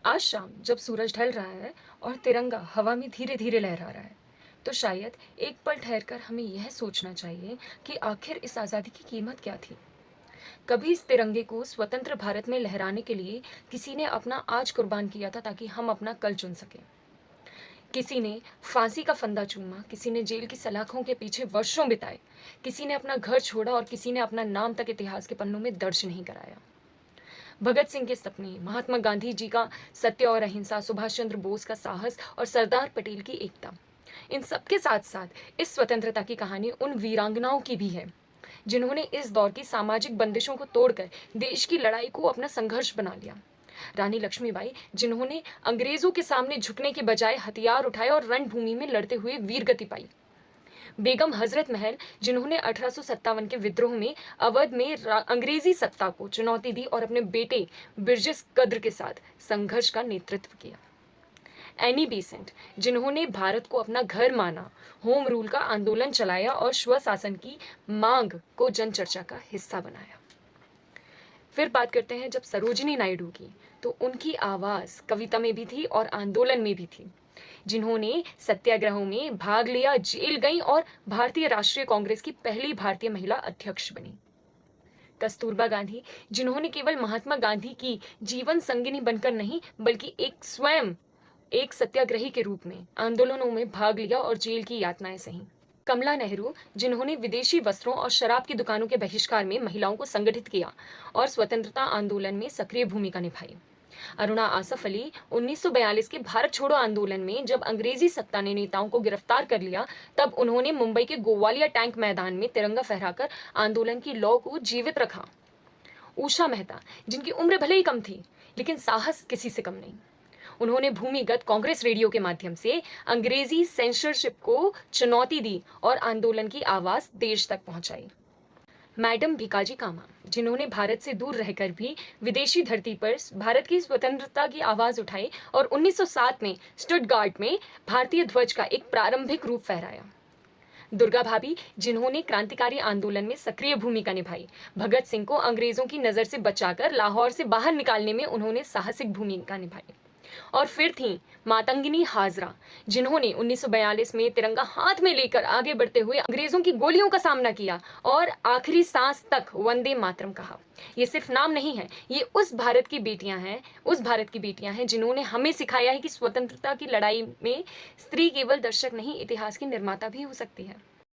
आज शाम जब सूरज ढल रहा है और तिरंगा हवा में धीरे धीरे लहरा रहा है, तो शायद एक पल ठहरकर हमें यह सोचना चाहिए कि आखिर इस आज़ादी की कीमत क्या थी। कभी इस तिरंगे को स्वतंत्र भारत में लहराने के लिए किसी ने अपना आज कुर्बान किया था ताकि हम अपना कल चुन सकें। किसी ने फांसी का फंदा चूमा, किसी ने जेल की सलाखों के पीछे वर्षों बिताए, किसी ने अपना घर छोड़ा और किसी ने अपना नाम तक इतिहास के पन्नों में दर्ज नहीं कराया। भगत सिंह के सपने, महात्मा गांधी जी का सत्य और अहिंसा, सुभाष चंद्र बोस का साहस और सरदार पटेल की एकता, इन सबके साथ साथ इस स्वतंत्रता की कहानी उन वीरांगनाओं की भी है जिन्होंने इस दौर की सामाजिक बंदिशों को तोड़कर देश की लड़ाई को अपना संघर्ष बना लिया। रानी लक्ष्मीबाई, जिन्होंने अंग्रेजों के सामने झुकने के बजाय हथियार उठाए और रणभूमि में लड़ते हुए वीरगति पाई। बेगम हजरत महल, जिन्होंने 1857 के विद्रोह में अवध में अंग्रेजी सत्ता को चुनौती दी और अपने बेटे बिरजस कद्र के साथ संघर्ष का नेतृत्व किया। एनी बेसेंट, जिन्होंने भारत को अपना घर माना, होम रूल का आंदोलन चलाया और स्वशासन की मांग को जनचर्चा का हिस्सा बनाया। फिर बात करते हैं जब सरोजिनी नायडू की, तो उनकी आवाज़ कविता में भी थी और आंदोलन में भी थी, जिन्होंने सत्याग्रहों में भाग लिया, जेल गई और भारतीय राष्ट्रीय कांग्रेस की पहली भारतीय महिला अध्यक्ष बनी। कस्तूरबा गांधी, जिन्होंने केवल महात्मा गांधी की जीवन संगिनी बनकर नहीं बल्कि स्वयं एक सत्याग्रही के रूप में आंदोलनों में भाग लिया और जेल की यातनाएं सही। कमला नेहरू, जिन्होंने विदेशी वस्त्रों और शराब की दुकानों के बहिष्कार में महिलाओं को संगठित किया और स्वतंत्रता आंदोलन में सक्रिय भूमिका निभाई। अरुणा आसफ अली, 1942 के भारत छोड़ो आंदोलन में जब अंग्रेजी सत्ता ने नेताओं को गिरफ्तार कर लिया, तब उन्होंने मुंबई के गोवालिया टैंक मैदान में तिरंगा फहराकर आंदोलन की लौ को जीवित रखा। उषा मेहता, जिनकी उम्र भले ही कम थी लेकिन साहस किसी से कम नहीं, उन्होंने भूमिगत कांग्रेस रेडियो के माध्यम से अंग्रेजी सेंसरशिप को चुनौती दी और आंदोलन की आवाज देश तक पहुंचाई। मैडम भिकाजी कामा, जिन्होंने भारत से दूर रहकर भी विदेशी धरती पर भारत की स्वतंत्रता की आवाज उठाई और 1907 में स्टुटगार्ट में भारतीय ध्वज का एक प्रारंभिक रूप फहराया। दुर्गा भाभी, जिन्होंने क्रांतिकारी आंदोलन में सक्रिय भूमिका निभाई। भगत सिंह को अंग्रेजों की नजर से बचाकर लाहौर से बाहर निकालने में उन्होंने साहसिक भूमिका निभाई। और फिर थी मातंगिनी हाजरा, जिन्होंने 1942 में तिरंगा हाथ में लेकर आगे बढ़ते हुए अंग्रेजों की गोलियों का सामना किया और आखिरी सांस तक वंदे मातरम कहा। ये सिर्फ नाम नहीं है, ये उस भारत की बेटियां हैं जिन्होंने हमें सिखाया है कि स्वतंत्रता की लड़ाई में स्त्री केवल दर्शक नहीं, इतिहास की निर्माता भी हो सकती है।